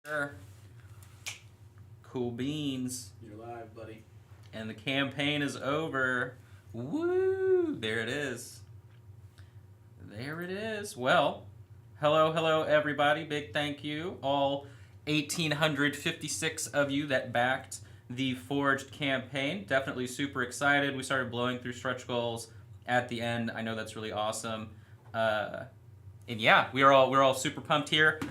Sure. Cool beans. You're live, buddy. And the campaign is over. Woo! There it is. There it is. Well, hello, everybody. Big thank you. All 1,856 of you that backed the Forged campaign. Definitely super excited. We started blowing through stretch goals at the end. I know that's really awesome. And yeah, we're all super pumped here.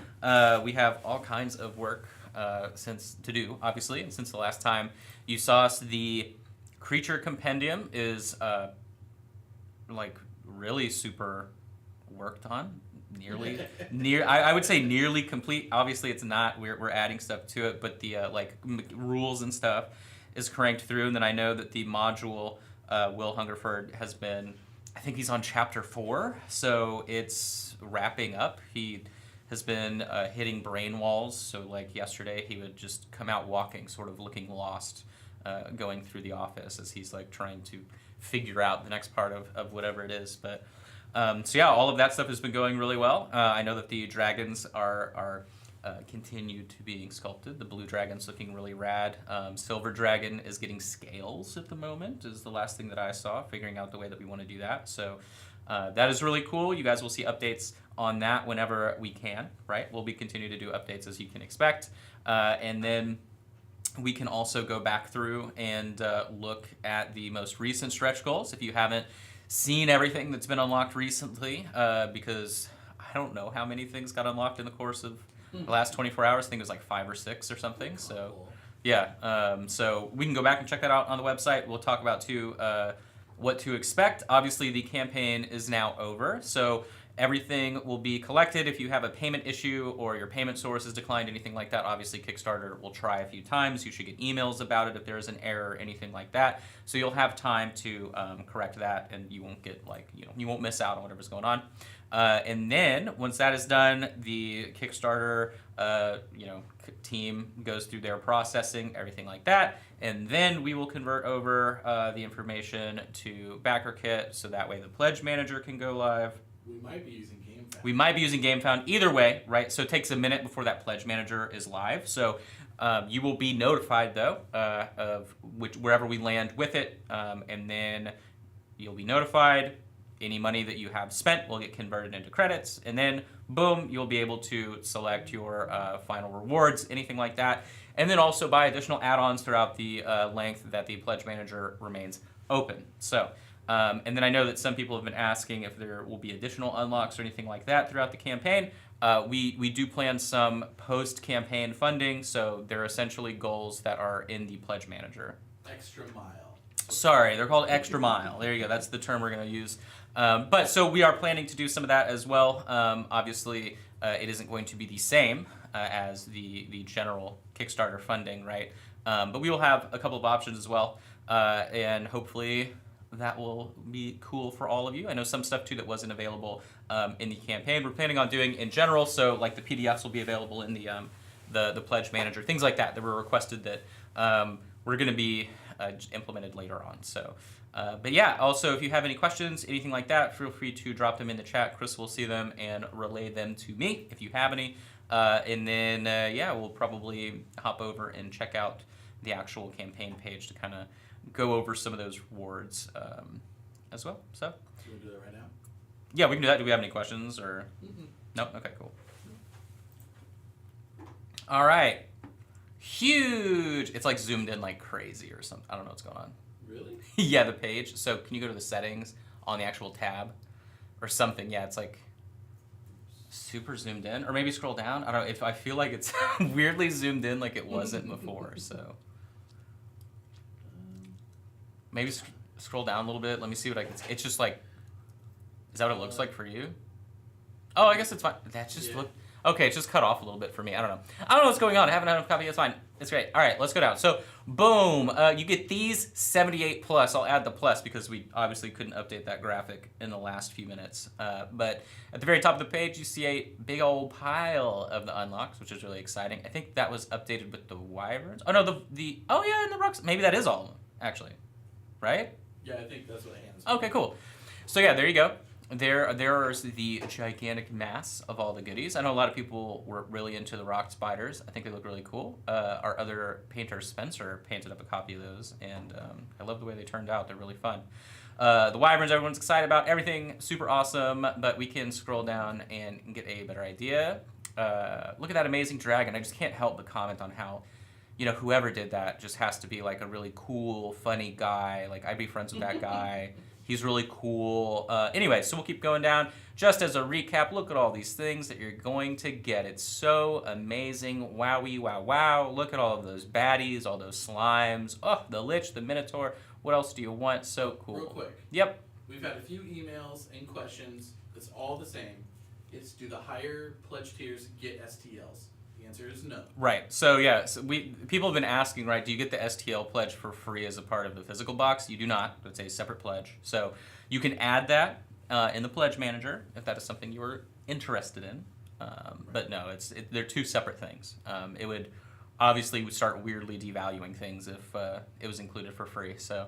We have all kinds of work to do, obviously, and since the last time you saw us, the creature compendium is like really super worked on. I would say nearly complete. Obviously, it's not. We're adding stuff to it, but the rules and stuff is cranked through. And then I know that the module Will Hungerford has been. I think he's on chapter 4, so it's wrapping up. He has been hitting brain walls. So like yesterday, he would just come out walking, sort of looking lost, going through the office as he's like trying to figure out the next part of whatever it is. But so yeah, all of that stuff has been going really well. I know that the dragons are continue to being sculpted. The blue dragon's looking really rad. Silver dragon is getting scales at the moment, is the last thing that I saw, figuring out the way that we want to do that. So that is really cool. You guys will see updates on that whenever we can, right? We'll be continue to do updates as you can expect. And then we can also go back through and look at the most recent stretch goals. If you haven't seen everything that's been unlocked recently, because I don't know how many things got unlocked in the course of the last 24 hours. I think it was like 5 or 6 or something. So yeah, so we can go back and check that out on the website. We'll talk about too what to expect. Obviously, the campaign is now over, so everything will be collected. If you have a payment issue or your payment source is declined, anything like that, obviously Kickstarter will try a few times. You should get emails about it if there's an error or anything like that. So you'll have time to correct that, and you won't get you won't miss out on whatever's going on. And then once that is done, the Kickstarter team goes through their processing, everything like that, and then we will convert over the information to BackerKit, so that way the pledge manager can go live. We might be using GameFound. We might be using GameFound. Either way, right? So it takes a minute before that pledge manager is live. So you will be notified, though, of wherever we land with it, and then you'll be notified. Any money that you have spent will get converted into credits, and then boom, you'll be able to select your final rewards, anything like that, and then also buy additional add-ons throughout the length that the pledge manager remains open. So, and then I know that some people have been asking if there will be additional unlocks or anything like that throughout the campaign. We do plan some post-campaign funding, so they're essentially goals that are in the pledge manager. Extra mile. Sorry, they're called extra mile. There you go. That's the term we're going to use. But so we are planning to do some of that as well. Obviously, it isn't going to be the same as the general Kickstarter funding, right? But we will have a couple of options as well, and hopefully that will be cool for all of you. I know some stuff too that wasn't available in the campaign. We're planning on doing in general, so like the PDFs will be available in the pledge manager, things like that were requested that we're going to be implemented later on. So, but yeah, also if you have any questions, anything like that, feel free to drop them in the chat. Chris will see them and relay them to me if you have any. And then, yeah, we'll probably hop over and check out the actual campaign page to kind of go over some of those rewards as well. So, Can we do that right now? yeah, we can do that. Do we have any questions or? No? Okay, cool. All right. Huge. It's like zoomed in like crazy or something. I don't know what's going on. Really? Yeah, the page. So can you go to the settings on the actual tab or something? Yeah, it's like super zoomed in, or maybe scroll down. I don't know. If I feel like it's weirdly zoomed in like it wasn't before. So maybe scroll down a little bit. Let me see what I can see. It's just like, is that what it looks like for you? Oh, I guess it's fine. That just looked. Okay, it's just cut off a little bit for me. I don't know. I don't know what's going on. I haven't had enough coffee. It's fine. It's great. All right, let's go down. So, boom. You get these 78 plus. I'll add the plus because we obviously couldn't update that graphic in the last few minutes. But at the very top of the page, you see a big old pile of the unlocks, which is really exciting. I think that was updated with the wyverns. Oh, no, oh, yeah, and the rocks. Maybe that is all of them, actually. Right? Yeah, I think that's what hands. Okay, cool. So, yeah, there you go. There's the gigantic mass of all the goodies. I know a lot of people were really into the rock spiders. I think they look really cool. Our other painter, Spencer, painted up a copy of those, and I love the way they turned out. They're really fun. The wyverns, everyone's excited about. Everything super awesome, but we can scroll down and get a better idea. Look at that amazing dragon. I just can't help but comment on how, whoever did that just has to be like a really cool, funny guy. Like, I'd be friends with that guy. He's really cool. Anyway, so we'll keep going down. Just as a recap, look at all these things that you're going to get. It's so amazing. Wowie, wow, wow. Look at all of those baddies, all those slimes. Oh, the Lich, the Minotaur. What else do you want? So cool. Real quick. Yep. We've had a few emails and questions. It's all the same. It's, do the higher pledge tiers get STLs? The answer is no. Right. So yeah, people have been asking, right, do you get the STL pledge for free as a part of the physical box? You do not. It's a separate pledge. So you can add that in the pledge manager if that is something you were interested in. But no, they're two separate things. It would obviously start weirdly devaluing things if it was included for free. So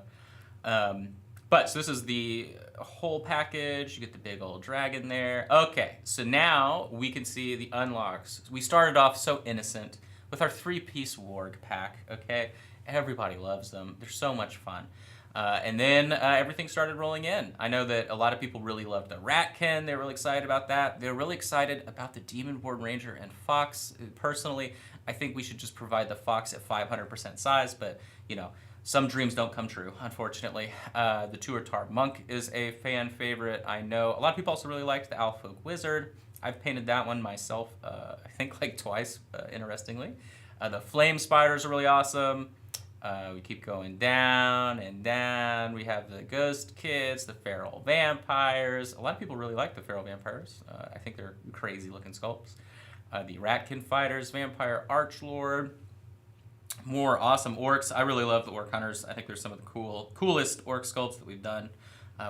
so this is the whole package. You get the big old dragon there. Okay, so now we can see the unlocks. We started off so innocent with our 3-piece warg pack, okay? Everybody loves them. They're so much fun. And then everything started rolling in. I know that a lot of people really loved the Ratkin. They're really excited about that. They're really excited about the Demonborn Ranger and Fox. Personally, I think we should just provide the Fox at 500% size, but, some dreams don't come true, unfortunately. The Tuatara Monk is a fan favorite. I know a lot of people also really liked the Alfolk Wizard. I've painted that one myself, I think like twice, interestingly. The Flame Spiders are really awesome. We keep going down and down. We have the Ghost Kids, the Feral Vampires. A lot of people really like the Feral Vampires. I think they're crazy looking sculpts. The Ratkin Fighters, Vampire Archlord. More awesome orcs. I really love the Orc Hunters. I think they're some of the coolest orc sculpts that we've done,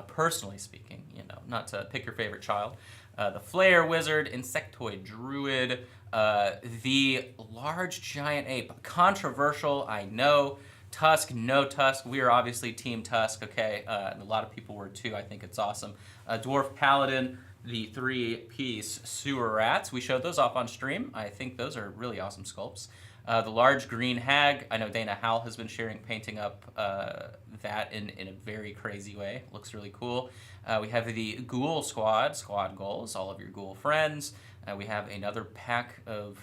personally speaking, not to pick your favorite child. The Flare Wizard, Insectoid Druid, the Large Giant Ape. Controversial, I know. Tusk, no Tusk. We are obviously Team Tusk, okay? And a lot of people were too. I think it's awesome. Dwarf Paladin, the 3-piece Sewer Rats. We showed those off on stream. I think those are really awesome sculpts. The Large Green Hag, I know Dana Howell has been painting up that in a very crazy way. Looks really cool. We have the Ghoul Squad goals, all of your ghoul friends. We have another pack of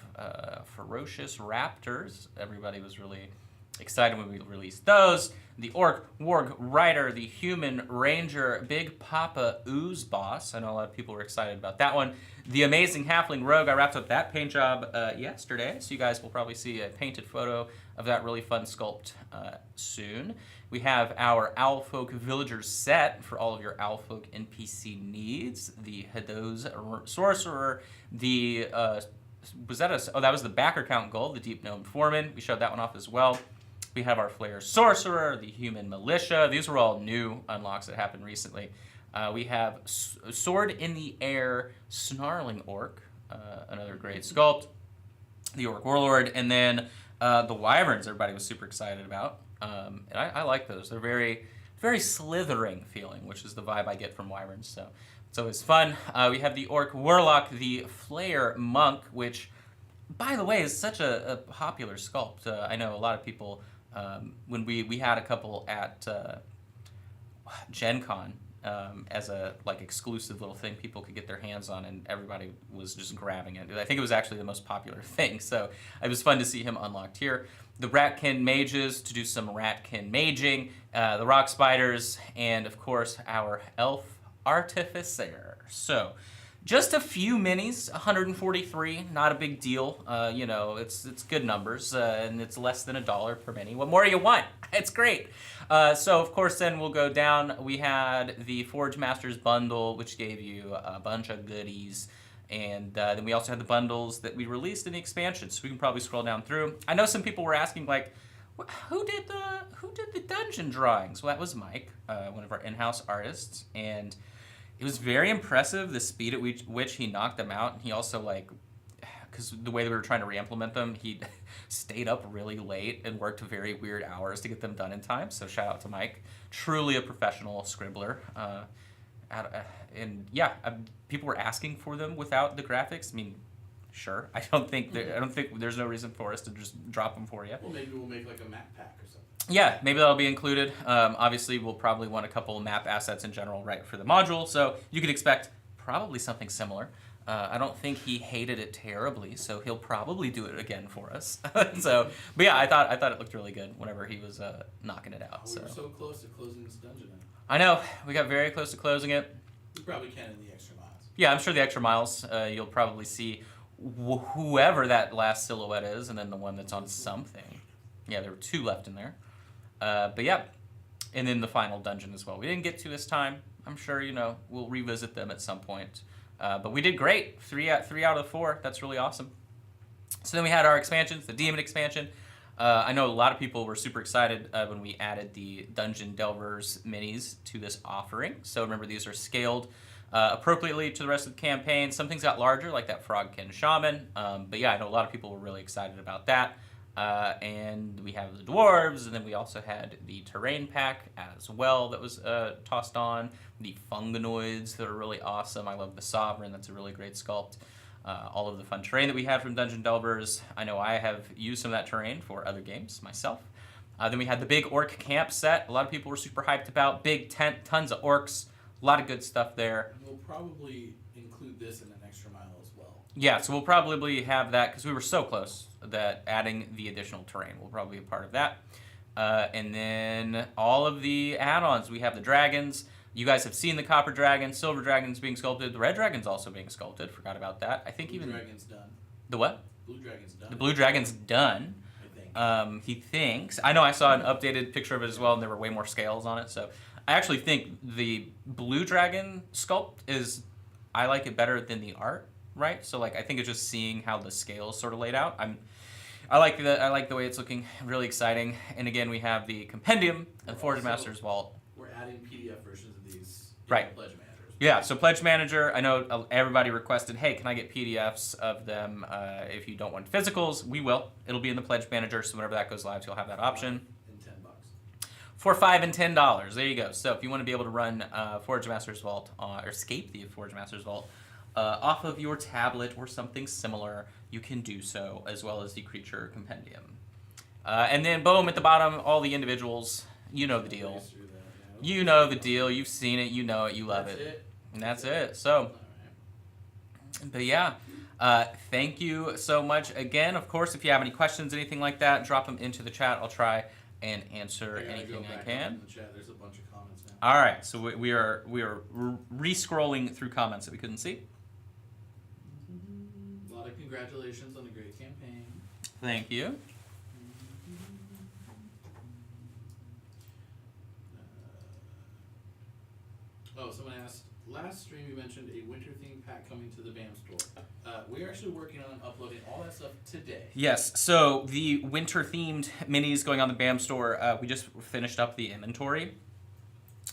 Ferocious Raptors. Everybody was really excited when we released those. The Orc Warg Rider, the Human Ranger, Big Papa Ooze Boss. I know a lot of people were excited about that one. The Amazing Halfling Rogue. I wrapped up that paint job yesterday, so you guys will probably see a painted photo of that really fun sculpt soon. We have our Owlfolk Villagers set for all of your Owlfolk NPC needs. The Hadoz Sorcerer. The that was the backer count goal, the Deep Gnome Foreman. We showed that one off as well. We have our Flare Sorcerer, the Human Militia. These were all new unlocks that happened recently. We have Sword in the Air, Snarling Orc, another great sculpt. The Orc Warlord, and then the Wyverns everybody was super excited about. And I like those. They're very, very slithering feeling, which is the vibe I get from Wyverns. So it's always fun. We have the Orc Warlock, the Flare Monk, which, by the way, is such a popular sculpt. I know a lot of people... when we had a couple at Gen Con as a exclusive little thing people could get their hands on, and everybody was just grabbing it. I think it was actually the most popular thing, so it was fun to see him unlocked here. The Ratkin Mages to do some Ratkin maging, the Rock Spiders, and of course our Elf Artificer. So just a few minis, 143, not a big deal. It's good numbers, and it's less than $1 per mini. What more do you want? It's great. So, of course, then we'll go down. We had the Forge Masters bundle, which gave you a bunch of goodies. And then we also had the bundles that we released in the expansion, so we can probably scroll down through. I know some people were asking, who did the dungeon drawings? Well, that was Mike, one of our in-house artists, and it was very impressive, the speed at which he knocked them out. And he also, because the way that we were trying to re-implement them, he stayed up really late and worked very weird hours to get them done in time. So shout out to Mike. Truly a professional scribbler. And yeah, people were asking for them without the graphics. I mean, sure. I don't think there's no reason for us to just drop them for you. Well, maybe we'll make like a map pack or something. Yeah, maybe that'll be included. Obviously, we'll probably want a couple map assets in general, right, for the module. So you could expect probably something similar. I don't think he hated it terribly, so he'll probably do it again for us. So, but yeah, I thought it looked really good whenever he was knocking it out. We were so close to closing this dungeon out. I know we got very close to closing it. We probably can in the extra miles. Yeah, I'm sure the extra miles you'll probably see whoever that last silhouette is, and then the one that's on something. Yeah, there were 2 left in there. But yeah, and then the final dungeon as well. We didn't get to this time. I'm sure we'll revisit them at some point. But we did great. 3 out of 4. That's really awesome. So then we had our expansions, the Demon expansion. I know a lot of people were super excited when we added the Dungeon Delvers minis to this offering. So remember, these are scaled appropriately to the rest of the campaign. Some things got larger, like that Frogkin Shaman. But yeah, I know a lot of people were really excited about that. And we have the dwarves, and then we also had the terrain pack as well that was tossed on. The funganoids that are really awesome. I love the Sovereign. That's a really great sculpt. All of the fun terrain that we had from Dungeon Delvers. I know I have used some of that terrain for other games myself. Then we had the big orc camp set. A lot of people were super hyped about. Big tent, tons of orcs. A lot of good stuff there. We'll probably include this in an extra mile as well. Yeah, so we'll probably have that because we were so close that adding the additional terrain will probably be a part of that. And then all of the add-ons. We have the dragons. You guys have seen the copper dragon, silver dragon's being sculpted. The red dragon's also being sculpted. Forgot about that. I think Blue dragon's done. The what? Blue dragon's done. The blue dragon's done. I think. He thinks. I know I saw an updated picture of it as well, and there were way more scales on it. So I actually think the blue dragon sculpt I like it better than the art, right? So like I think it's just seeing how the scales sort of laid out. I like the way it's looking. Really exciting. And again, we have the compendium and Forge Master's Vault. We're adding PDF versions of these. Right. Pledge managers. Yeah, so Pledge Manager, I know everybody requested, hey, can I get PDFs of them if you don't want physicals? We will. It'll be in the Pledge Manager, so whenever that goes live, you'll have that option. And $10. For $5 and $10. There you go. So if you want to be able to run Forge Master's Vault, or escape the Forge Master's Vault, off of your tablet or something similar, you can do so, as well as the Creature Compendium. And then, boom, at the bottom, all the individuals. You know the deal. You know the deal. You've seen it. You know it. You love it. And that's it. So, but yeah, thank you so much again. Of course, if you have any questions, anything like that, drop them into the chat. I'll try and answer anything I can. In the chat. There's a bunch of comments now. All right, so we are re-scrolling through comments that we couldn't see. A lot of congratulations on the great campaign. Thank you. Someone asked, last stream you mentioned a winter theme pack coming to the BAM store. We're actually working on uploading all that stuff today. Yes, so the winter-themed minis going on the BAM store, we just finished up the inventory,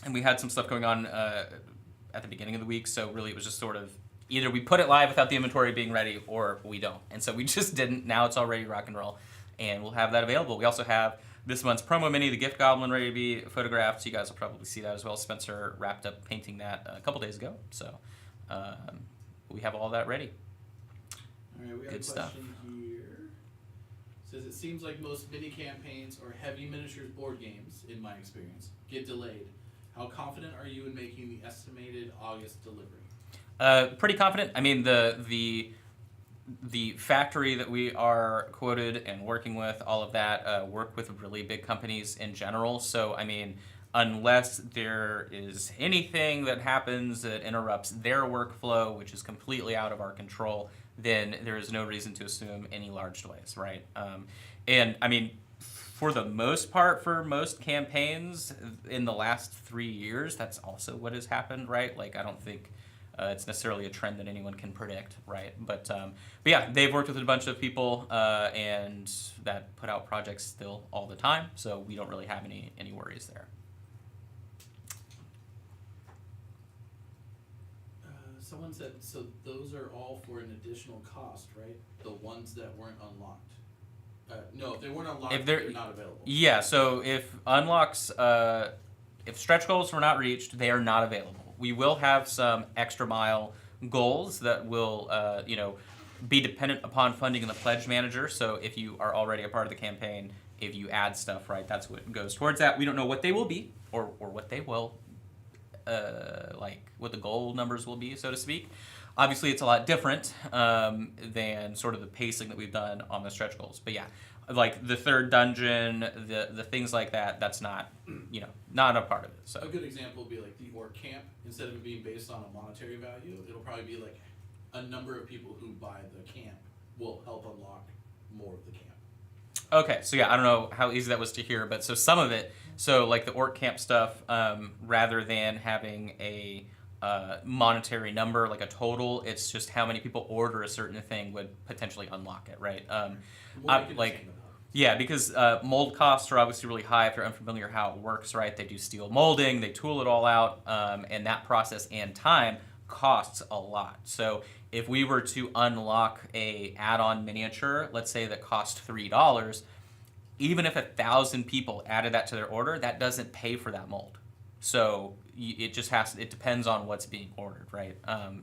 and we had some stuff going on at the beginning of the week, so really it was just sort of either we put it live without the inventory being ready, or we don't. And so we just didn't. Now it's already rock and roll, and we'll have that available. We also have this month's promo mini, the Gift Goblin, ready to be photographed. So you guys will probably see that as well. Spencer wrapped up painting that a couple days ago. So we have all that ready. All right, we have Good a question here. It says, it seems like most mini campaigns or heavy miniatures board games, in my experience, get delayed. How confident are you in making the estimated August delivery? Pretty confident. I mean, the factory that we are quoted and working with, all of that, work with really big companies in general. So, I mean, unless there is anything that happens that interrupts their workflow, which is completely out of our control, then there is no reason to assume any large delays, right? And, I mean, for the most part, for most campaigns in the last 3 years, that's also what has happened, right? Like, I don't think it's necessarily a trend that anyone can predict, right? But yeah, they've worked with a bunch of people and that put out projects still all the time, so we don't really have any worries there. Someone said, so those are all for an additional cost, right? The ones that weren't unlocked. No, if they weren't unlocked, they're not available. Yeah, so if unlocks, if stretch goals were not reached, they are not available. We will have some extra mile goals that will, be dependent upon funding in the pledge manager. So if you are already a part of the campaign, if you add stuff, right, that's what goes towards that. We don't know what they will be or what they will, what the goal numbers will be, so to speak. Obviously, it's a lot different than sort of the pacing that we've done on the stretch goals. But yeah, like the third dungeon, the things like that, that's not, not a part of it. So a good example would be like the orc camp. Instead of it being based on a monetary value, it'll probably be like a number of people who buy the camp will help unlock more of the camp. Okay, so yeah, I don't know how easy that was to hear, but so some of it, so like the orc camp stuff, rather than having a monetary number, like a total, it's just how many people order a certain thing would potentially unlock it, right? Yeah, because mold costs are obviously really high if you're unfamiliar how it works, right? They do steel molding, they tool it all out, and that process and time costs a lot. So if we were to unlock a add-on miniature, let's say that cost $3, even if 1,000 people added that to their order, that doesn't pay for that mold. So it just it depends on what's being ordered, right?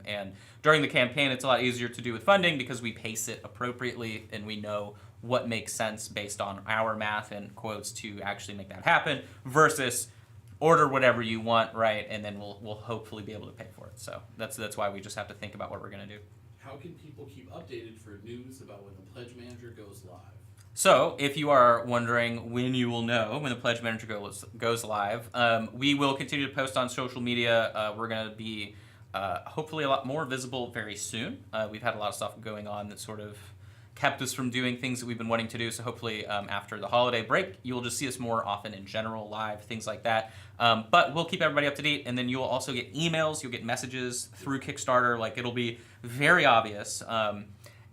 And during the campaign, it's a lot easier to do with funding because we pace it appropriately and we know what makes sense based on our math and quotes to actually make that happen versus order whatever you want, right? And then we'll hopefully be able to pay for it. So that's why we just have to think about what we're going to do. How can people keep updated for news about when the pledge manager goes live? So, if you are wondering when you will know when the Pledge Manager goes live, we will continue to post on social media. We're going to be hopefully a lot more visible very soon. We've had a lot of stuff going on that sort of kept us from doing things that we've been wanting to do. So hopefully after the holiday break, you'll just see us more often in general, live, things like that. But we'll keep everybody up to date. And then you'll also get emails, you'll get messages through Kickstarter. Like it'll be very obvious.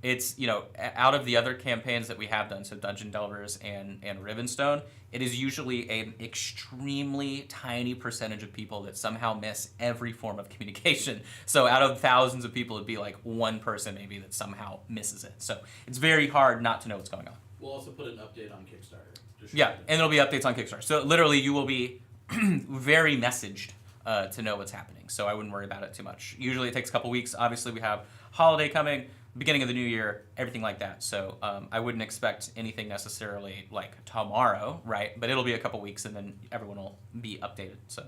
It's, out of the other campaigns that we have done, so Dungeon Delvers and Rivenstone, it is usually an extremely tiny percentage of people that somehow miss every form of communication. So out of thousands of people, it'd be like one person maybe that somehow misses it. So it's very hard not to know what's going on. We'll also put an update on Kickstarter. Yeah, and there'll be updates on Kickstarter. So literally you will be very messaged to know what's happening. So I wouldn't worry about it too much. Usually it takes a couple weeks. Obviously we have holiday coming, beginning of the new year, everything like that. So I wouldn't expect anything necessarily like tomorrow, right? But it'll be a couple weeks and then everyone will be updated. So.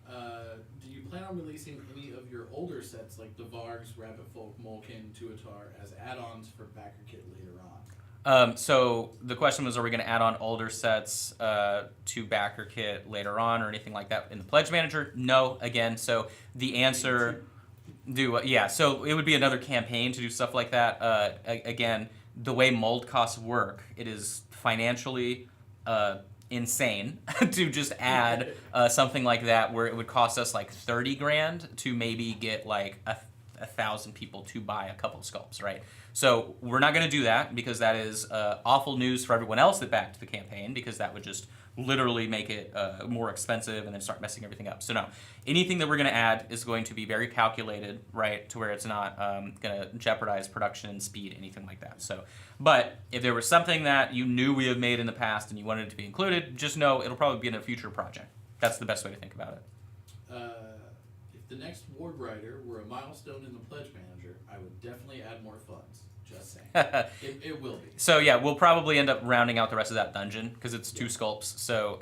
Do you plan on releasing any of your older sets like the Vargs, Rabbit Folk, Molkin, Tuatar as add-ons for Backer Kit later on? So the question was, are we going to add on older sets to Backer Kit later on or anything like that in the Pledge Manager? No, again. So the answer... so it would be another campaign to do stuff like that. Again, the way mold costs work, it is financially insane to just add something like that where it would cost us like $30,000 to maybe get like 1,000 people to buy a couple of sculpts, right? So we're not going to do that because that is awful news for everyone else that backed the campaign because that would just literally make it more expensive and then start messing everything up. So no, anything that we're going to add is going to be very calculated, right, to where it's not going to jeopardize production, speed, anything like that. So, but if there was something that you knew we have made in the past and you wanted it to be included, just know it'll probably be in a future project. That's the best way to think about it. If the next Ward Rider were a milestone in the Pledge Manager, I would definitely add more funds. Just saying. It will be. So yeah, we'll probably end up rounding out the rest of that dungeon because it's 2 sculpts. So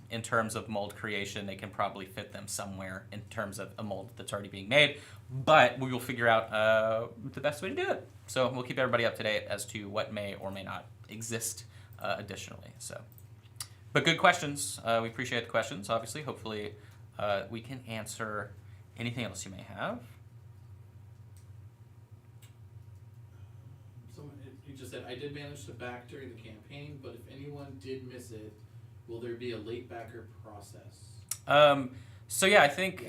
in terms of mold creation, they can probably fit them somewhere in terms of a mold that's already being made. But we will figure out the best way to do it. So we'll keep everybody up to date as to what may or may not exist additionally. So, but good questions. We appreciate the questions. Obviously, hopefully, we can answer anything else you may have. You just said, I did manage to back during the campaign, but if anyone did miss it, will there be a late backer process? So yeah, I think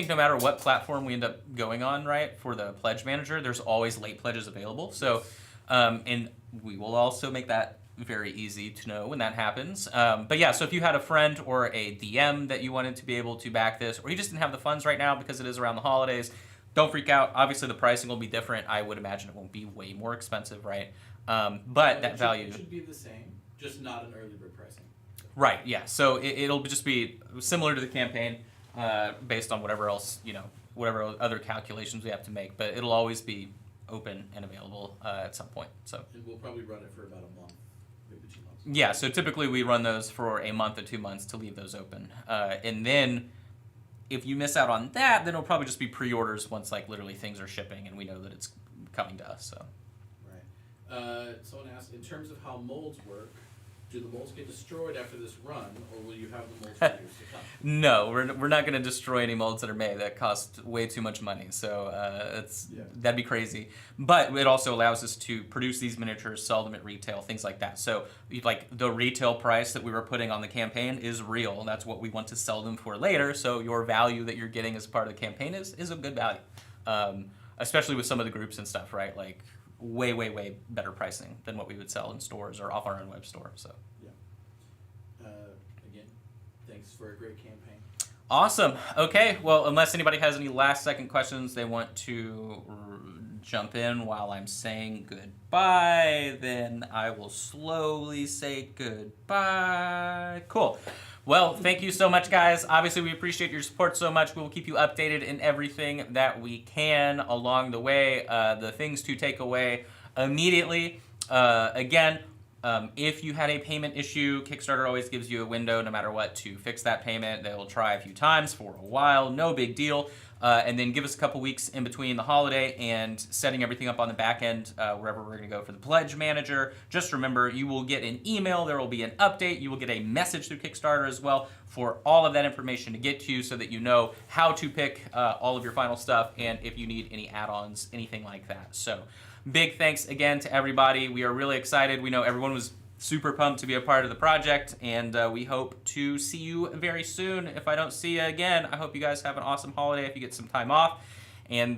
no matter what platform we end up going on, right, for the Pledge Manager, there's always late pledges available. So, and we will also make that very easy to know when that happens. But yeah, so if you had a friend or a DM that you wanted to be able to back this, or you just didn't have the funds right now because it is around the holidays, don't freak out. Obviously, the pricing will be different. I would imagine it won't be way more expensive, right? But that value... It should be the same, just not an early bird pricing. Right, yeah. So it'll just be similar to the campaign. based on whatever else, whatever other calculations we have to make. But it'll always be open and available at some point. So. And we'll probably run it for about a month, maybe 2 months. Yeah, so typically we run those for a month or 2 months to leave those open. And then if you miss out on that, then it'll probably just be pre-orders once like literally things are shipping and we know that it's coming to us. So. Right. Someone asked, in terms of how molds work, do the molds get destroyed after this run, or will you have the molds for years to come? No, we're not going to destroy any molds that are made. That cost way too much money. So that'd be crazy. But it also allows us to produce these miniatures, sell them at retail, things like that. So like the retail price that we were putting on the campaign is real. That's what we want to sell them for later. So your value that you're getting as part of the campaign is a good value, especially with some of the groups and stuff, right? Like way better pricing than what we would sell in stores or off our own web store. So again, thanks for a great campaign. awesome. Okay, well, unless anybody has any last second questions they want to jump in while I'm saying goodbye, then I will slowly say goodbye. Cool. Well, thank you so much, guys. Obviously, we appreciate your support so much. We will keep you updated in everything that we can along the way. The things to take away immediately. Again, if you had a payment issue, Kickstarter always gives you a window, no matter what, to fix that payment. They will try a few times for a while. No big deal. And then give us a couple weeks in between the holiday and setting everything up on the back end, wherever we're going to go for the pledge manager. Just remember, you will get an email. There will be an update. You will get a message through Kickstarter as well for all of that information to get to you so that you know how to pick all of your final stuff and if you need any add-ons, anything like that. So big thanks again to everybody. We are really excited. We know everyone was super pumped to be a part of the project, and we hope to see you very soon. If I don't see you again, I hope you guys have an awesome holiday if you get some time off, and